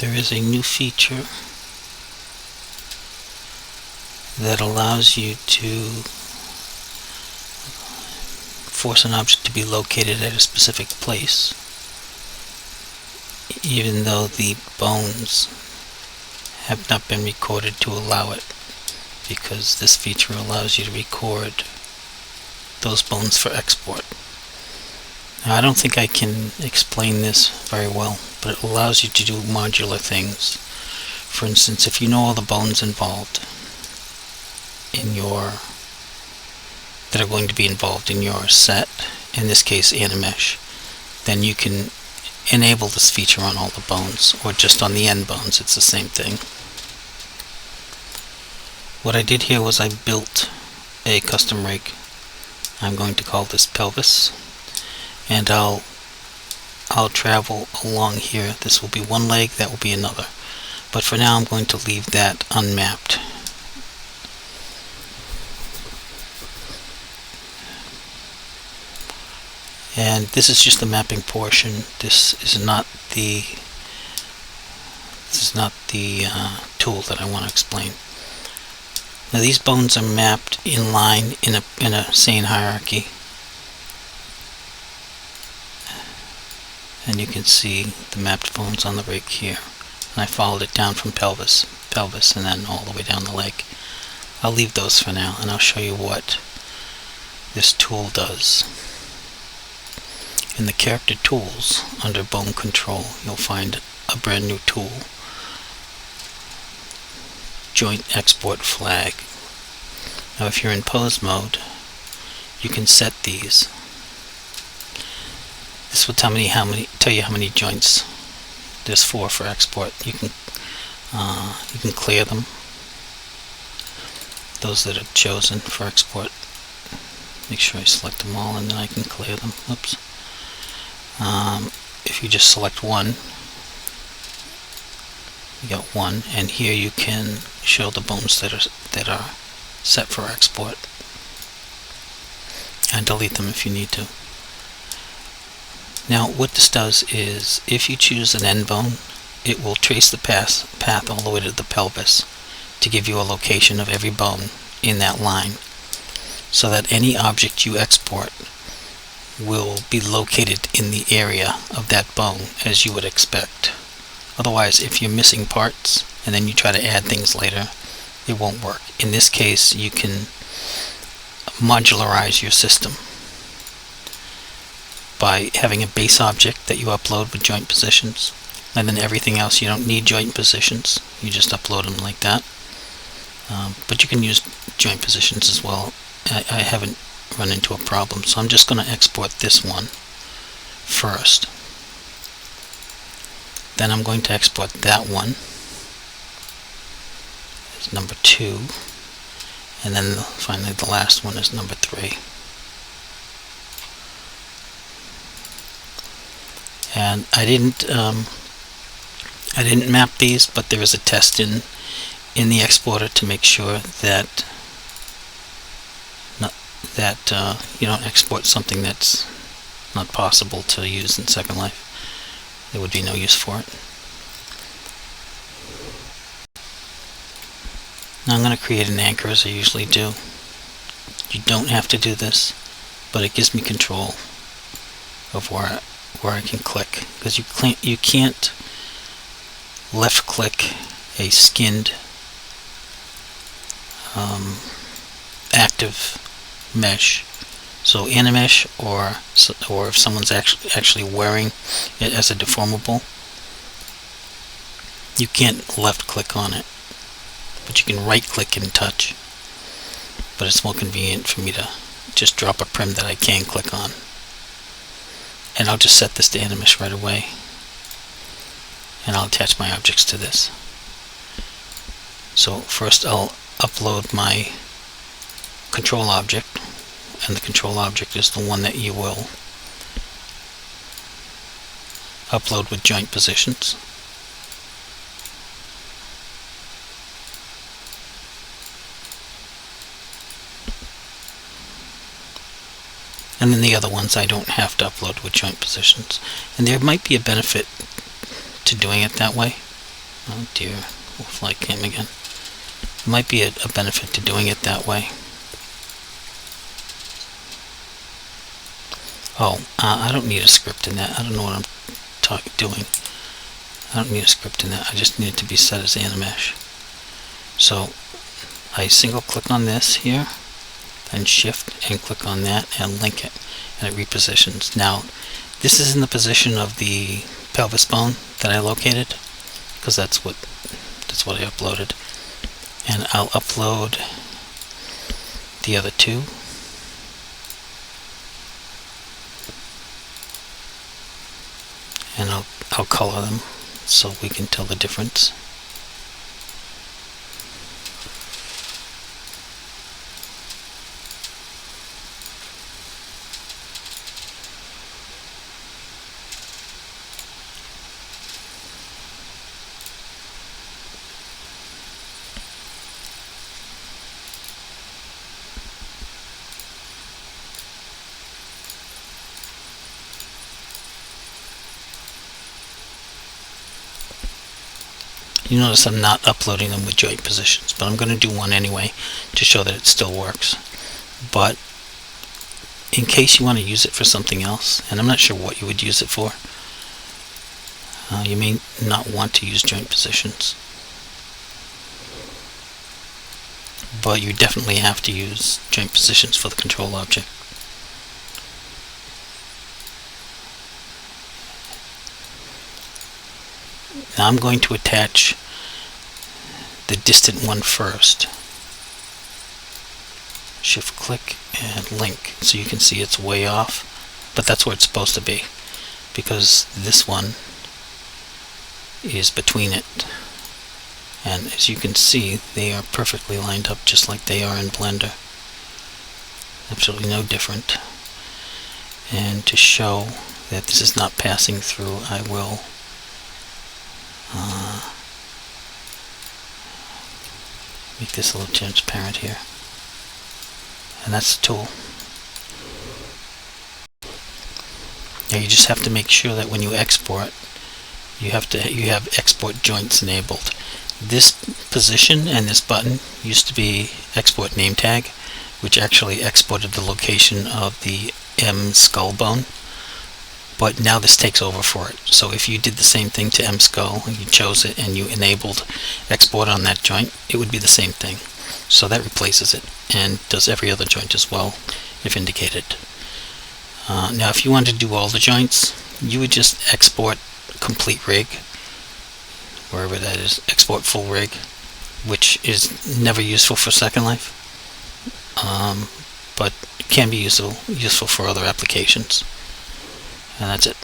there is a new feature that allows you to force an object to be located at a specific place, even though the bones have not been recorded to allow it, because this feature allows you to record those bones for export. Now, I don't think I can explain this very well, but it allows you to do modular things. For instance, if you know all the bones involved that are going to be involved in your set, in this case Animesh, then you can enable this feature on all the bones, or just on the end bones. It's the same thing. What I did here was I built a custom rig. I'm going to call this pelvis, and I'll travel along here. This will be one leg, that will be another, but for now I'm going to leave that unmapped. And this is just the mapping portion. This is not the tool that I want to explain. Now these bones are mapped in line in a sane hierarchy, and you can see the mapped bones on the rig here. And I followed it down from pelvis, and then all the way down the leg. I'll leave those for now, and I'll show you what this tool does. In the character tools under bone control, you'll find a brand new tool, joint export flag. Now if you're in pose mode, you can set these. This will tell you how many joints. There's 4 for export. You can clear them, those that are chosen for export. Make sure I select them all, and then I can clear them. Oops. If you just select one, you got 1, and here you can show the bones that are set for export, and delete them if you need to. Now what this does is, if you choose an end bone, it will trace the path all the way to the pelvis to give you a location of every bone in that line, so that any object you export will be located in the area of that bone as you would expect. Otherwise, if you're missing parts and then you try to add things later, it won't work. In this case, you can modularize your system by having a base object that you upload with joint positions, and then everything else you don't need joint positions, you just upload them like that. But you can use joint positions as well. I haven't run into a problem, so I'm just going to export this one first. Then I'm going to export that one as number 2, and then finally the last one is number 3. And I didn't map these, but there is a test in the exporter to make sure that you don't export something that's not possible to use in Second Life. There would be no use for it. Now I'm going to create an anchor, as I usually do. You don't have to do this, but it gives me control of where I can click, because you can't left click a skinned active mesh. So Animesh, or if someone's actually wearing it as a deformable, you can't left click on it, but you can right click and touch. But it's more convenient for me to just drop a prim that I can click on. And I'll just set this to Animesh right away, and I'll attach my objects to this. So first I'll upload my control object, and the control object is the one that you will upload with joint positions. And then the other ones I don't have to upload with joint positions. And there might be a benefit to doing it that way. Oh dear, flight came again. Might be a benefit to doing it that way. Oh, I don't need a script in that. I don't know what I'm doing. I don't need a script in that. I just need it to be set as Animesh. So I single click on this here, then shift and click on that and link it, and it repositions. Now this is in the position of the pelvis bone that I located, because that's what I uploaded. And I'll upload the other two. And I'll color them so we can tell the difference. You notice I'm not uploading them with joint positions, but I'm going to do one anyway to show that it still works. But in case you want to use it for something else, and I'm not sure what you would use it for, you may not want to use joint positions, but you definitely have to use joint positions for the control object. Now I'm going to attach the distant one first. Shift click and link, so you can see it's way off, but that's where it's supposed to be, because this one is between it. And as you can see, they are perfectly lined up just like they are in Blender. Absolutely no different. And to show that this is not passing through, I will make this a little transparent here. And that's the tool. Now you just have to make sure that when you export, you have export joints enabled. This position and this button used to be export name tag, which actually exported the location of the M skull bone. But now this takes over for it. So if you did the same thing to M skull, and you chose it and you enabled export on that joint, it would be the same thing. So that replaces it and does every other joint as well if indicated. Now if you want to do all the joints, you would just export complete rig, wherever that is, export full rig, which is never useful for Second Life, but can be useful for other applications. And that's it.